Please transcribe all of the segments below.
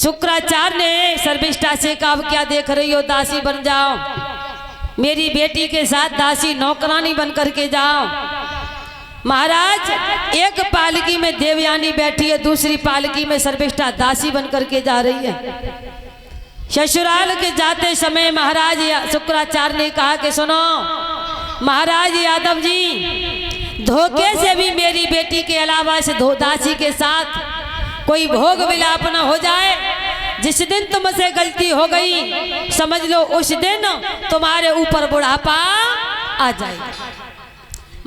शुक्राचार्य ने शर्मिष्ठा से कहा क्या देख रही हो, दासी बन जाओ, मेरी बेटी के साथ दासी नौकरानी बन करके जाओ। महाराज एक पालकी में देवयानी बैठी है, दूसरी पालकी में शर्मिष्ठा दासी बन करके जा रही है। ससुराल के जाते समय महाराज शुक्राचार्य ने कहा कि सुनो महाराज यादव जी, धोखे से भी मेरी बेटी के अलावा इस दासी के साथ कोई भोग विलाप न हो जाए। जिस दिन तुमसे गलती हो गई समझ लो उस दिन तुम्हारे ऊपर बुढ़ापा आ जाएगा।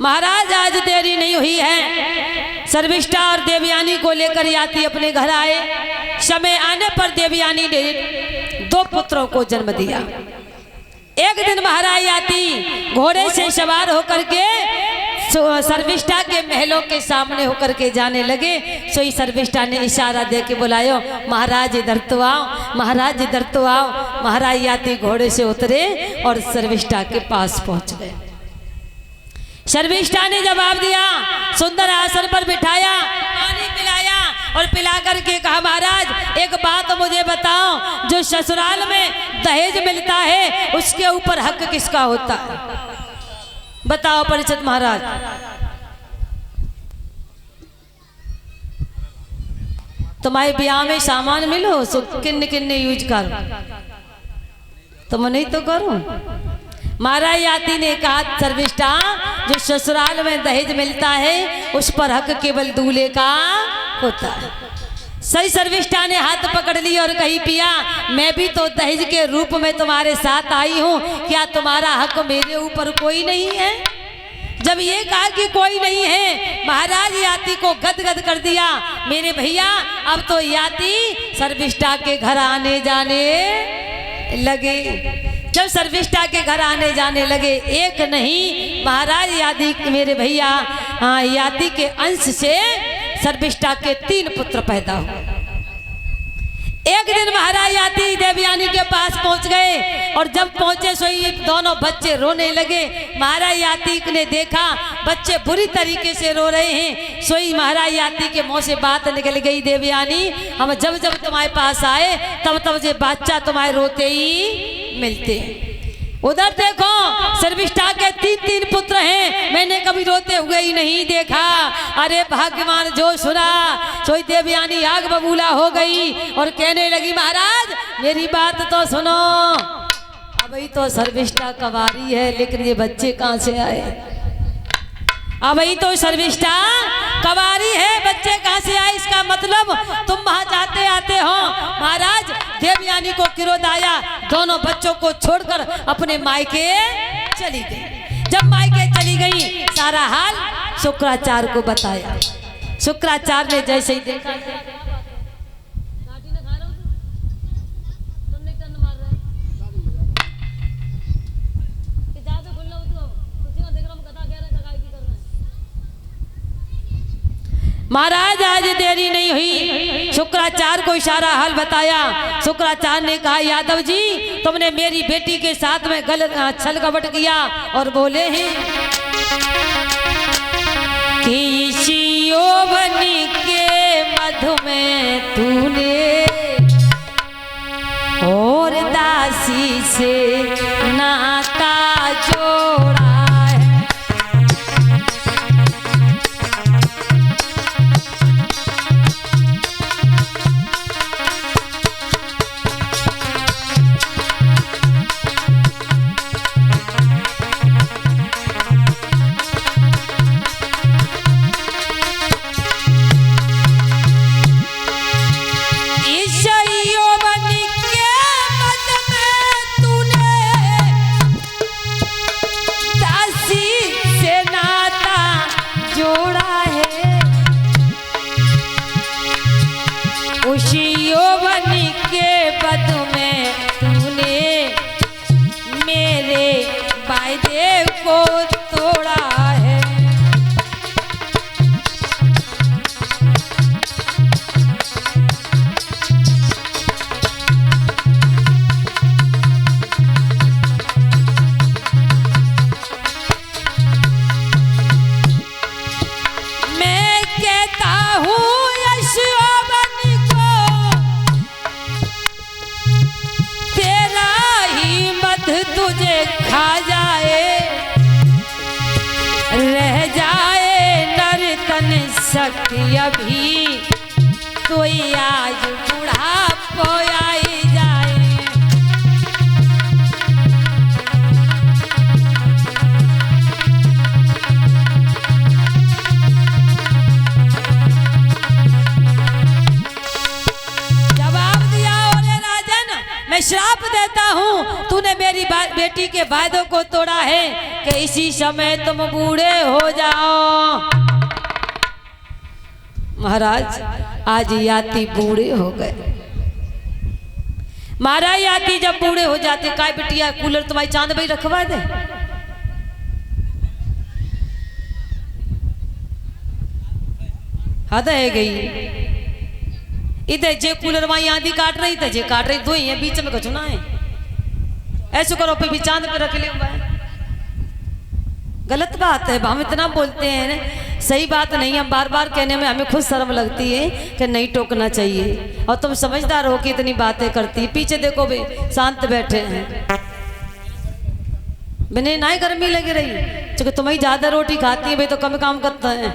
महाराज आज देरी नहीं हुई है, शर्मिष्ठा और देवयानी को लेकर याति अपने घर आए। समय आने पर देवयानी ने 2 पुत्रों को जन्म दिया। एक दिन महाराज याति घोड़े से सवार होकर के शर्मिष्ठा के महलों के सामने होकर के जाने लगे। सोई शर्मिष्ठा ने इशारा दे के बुलायो, महाराज इधर तो आओ, महाराज इधर तो आओ। महाराज याति घोड़े से उतरे और शर्मिष्ठा के पास पहुंच गए। शर्मिष्ठा ने जवाब दिया, सुंदर आसन पर बिठाया, पानी पिलाया और पिला करके कहा महाराज एक बात मुझे बताओ, जो ससुराल में दहेज मिलता है उसके ऊपर हक किसका होता है? बताओ परिचित महाराज। तुम्हारे ब्याह में सामान मिलो सो किन्ने किन्ने यूज करो, तुम नहीं तो करो। महाराज याति ने कहा शर्मिष्ठा, जो ससुराल में दहेज मिलता है उस पर हक केवल दूल्हे का होता है। सही शर्मिष्ठा ने हाथ पकड़ ली और कही पिया, मैं भी तो दहेज के रूप में तुम्हारे साथ आई हूँ, क्या तुम्हारा हक मेरे ऊपर कोई नहीं है? जब ये कहा कि कोई नहीं है, महाराज याति को गदगद कर दिया। मेरे भैया अब तो याति शर्मिष्ठा के घर आने जाने लगे। जब शर्मिष्ठा के घर आने जाने लगे, एक नहीं महाराज याति मेरे भैया याति के अंश से शर्मिष्ठा के 3 पुत्र पैदा हुए। एक दिन महाराज याति देवयानी के पास पहुंच गए और जब पहुंचे सो ये दोनों बच्चे रोने लगे। महाराज याति ने देखा बच्चे बुरी तरीके से रो रहे हैं। सोई महाराज याति के मुंह से बात निकल गई, देवयानी हम जब जब तुम्हारे पास आए तब तब ये बच्चा तुम्हारे रोते ही मिलते हैं। उधर देखो शर्मिष्ठा के 3 पुत्र हैं, मैंने कभी रोते हुए ही नहीं देखा। अरे भाग्यवान जो सुना। सोई देवयानी आग बबूला हो गई और कहने लगी महाराज मेरी बात तो सुनो, अभी तो शर्मिष्ठा कवारी है लेकिन ये बच्चे कहाँ से आए? अभी तो शर्मिष्ठा कवारी है, बच्चे कहाँ से आए? इसका मतलब तुम वहां जाते आते हो। महाराज देवयानी को क्रोध आया, दोनों बच्चों को छोड़कर अपने मायके चली गई। जब मायके चली गई सारा हाल शुक्राचार्य को बताया। शुक्राचार्य ने जैसे ही देखा महाराज आज देरी नहीं हुई, शुक्राचार्य को इशारा हाल बताया। शुक्राचार्य ने कहा यादव जी तुमने मेरी बेटी के साथ में गलत छल कपट किया और बोले हैं कि यौवनी के मधु में तूने और दासी से नाता जोड़ा। खा जाए, रह जाए नर्तन शक्ति अभी, तो आज बुढ़ापो आई जाए। मैं श्राप देता हूँ, तूने मेरी बेटी के वादों को तोड़ा है कि इसी समय तुम बूढ़े हो जाओ। महाराज आज याति बूढ़े हो गए। महाराज याति जब बूढ़े हो जाते, काय बिटिया कूलर तुम्हारी चांद भाई रखवा दे। हद है गई। इधर जे कूलर वहां आंधी काट रही थे, जे काट रही दो ही है, बीच में कछु ना है। ऐसे करो पे भी चांद पे रख ले। गलत बात है, हम इतना बोलते हैं, सही बात नहीं। हम बार बार कहने में हमें खुद शर्म लगती है कि नहीं टोकना चाहिए। और तुम समझदार हो कि इतनी बातें करती। पीछे देखो बे, शांत बैठे हैं, बिना ना ही गर्मी लगी रही। क्योंकि तुम्हें ज्यादा रोटी खाती है भाई, तो कम काम करता है।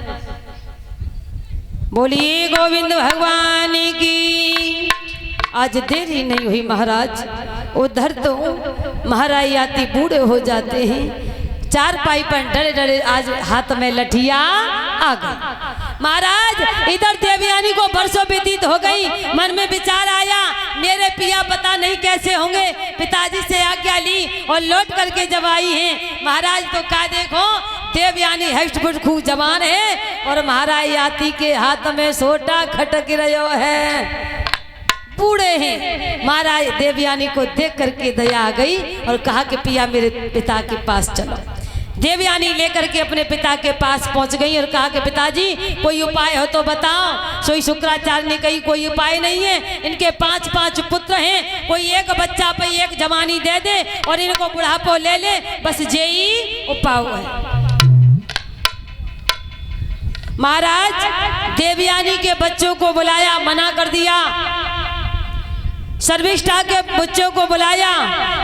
बोलिए गोविंद भगवान की। आज देरी नहीं हुई महाराज। उधर तो महाराज याति बूढ़े हो जाते हैं, चार पाई पर डरे डरे आज हाथ में लठिया आ गई। महाराज इधर देवयानी को बरसों व्यतीत हो गई। मन में विचार आया, मेरे पिया पता नहीं कैसे होंगे। पिताजी से आज्ञा ली और लौट करके जब आई हैं महाराज, तो क्या देखो देवयानी हष्ट खूब जवान है और महाराज याति के हाथ में सोटा खटक रहो है, बूढ़े हैं। महाराज देवयानी को देख करके दया आ गई और कहा कि पिया मेरे पिता के पास चलो। देवयानी लेकर के अपने पिता के पास पहुंच गई और कहा कि पिताजी कोई उपाय हो तो बताओ। सोई शुक्राचार्य ने कही कोई उपाय नहीं है, इनके 5 पुत्र हैं, कोई एक बच्चा पे एक जवानी दे दे और इनको बुढ़ापो ले ले, बस यही उपाय है। महाराज देवयानी के बच्चों को बुलाया, मना कर दिया। शर्मिष्ठा के बच्चों को बुलाया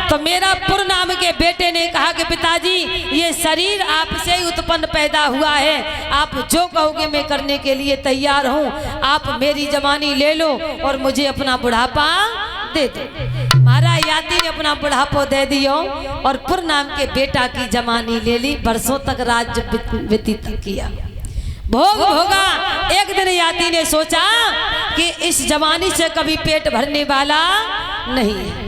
तो मेरा पुर नाम के बेटे ने कहा कि पिताजी ये शरीर आपसे ही उत्पन्न पैदा हुआ है, आप जो कहोगे मैं करने के लिए तैयार हूँ। आप मेरी जवानी ले लो और मुझे अपना बुढ़ापा दे दो। महाराज याति ने अपना बुढ़ापो दे दियो और पुर नाम के बेटा की जवानी ले ली। बरसों तक राज्य व्यतीत किया, भोग भोगा। एक दिन याति ने सोचा कि इस जवानी से कभी पेट भरने वाला नहीं है।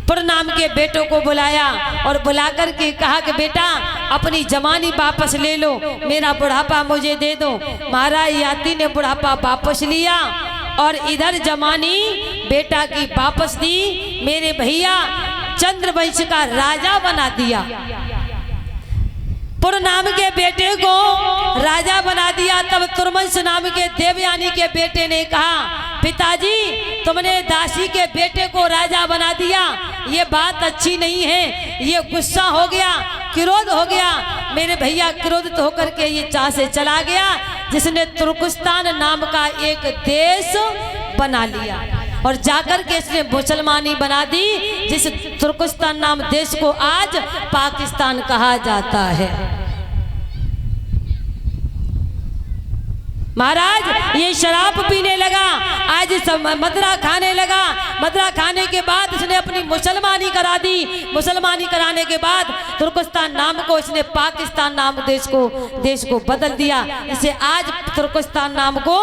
पुर नाम के बेटों को बुलाया और बुलाकर के कहा कि बेटा अपनी जवानी वापस ले लो, मेरा बुढ़ापा मुझे दे दो। महाराज याति ने बुढ़ापा वापस लिया और इधर जवानी बेटा की वापस दी। मेरे भैया चंद्रवंश का राजा बना दिया। पुर नाम के बेटे को राजा बना दिया। तब तुर्मंश नाम के देवयानी के बेटे ने कहा पिताजी तुमने दासी के बेटे को राजा बना दिया, ये बात अच्छी नहीं है। ये गुस्सा हो गया, क्रोध हो गया। मेरे भैया क्रोधित होकर के ये चाह से चला गया, जिसने तुर्कस्तान नाम का एक देश बना लिया और जाकर के इसने मुसलमानी बना दी, जिस तुर्कस्तान नाम देश को आज पाकिस्तान कहा जाता है। महाराज ये शराब पीने लगा, आज सब मदरा खाने लगा। मदरा खाने के बाद इसने अपनी मुसलमानी करा दी। मुसलमानी कराने के बाद तुर्कस्तान नाम को इसने पाकिस्तान नाम देश को बदल दिया। इसे आज तुर्कस्तान नाम को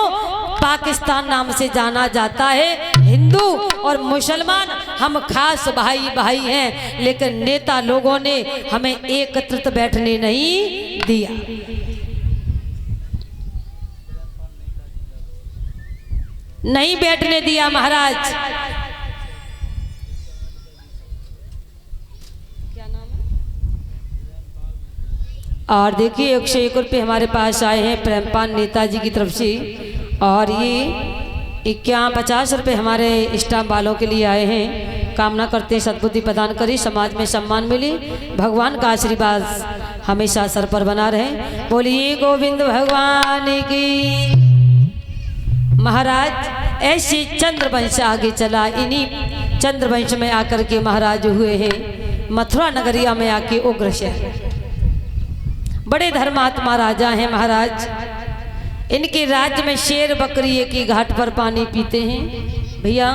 पाकिस्तान नाम से जाना जाता है। हिंदू और मुसलमान हम खास भाई भाई हैं, लेकिन नेता लोगों ने हमें एकत्रित बैठने नहीं दिया। नहीं बैठने दिया महाराज। क्या नाम है? और देखिए 101 रुपये हमारे पास आए हैं प्रेमपान नेताजी की तरफ से, और ये 51-50 रुपये हमारे स्टाफ वालों के लिए आए हैं। कामना करते सद्बुद्धि प्रदान करी, समाज में सम्मान मिले, भगवान का आशीर्वाद हमेशा सर पर बना रहे। बोलिए गोविंद भगवान की। महाराज ऐसे चंद्रवंश आगे चला। इन्हीं चंद्रवंश में आकर के महाराज हुए हैं मथुरा नगरिया में आके उग्र शहर, बड़े धर्मात्मा राजा हैं महाराज। इनके राज्य में शेर बकरी एक ही घाट पर पानी पीते हैं। भैया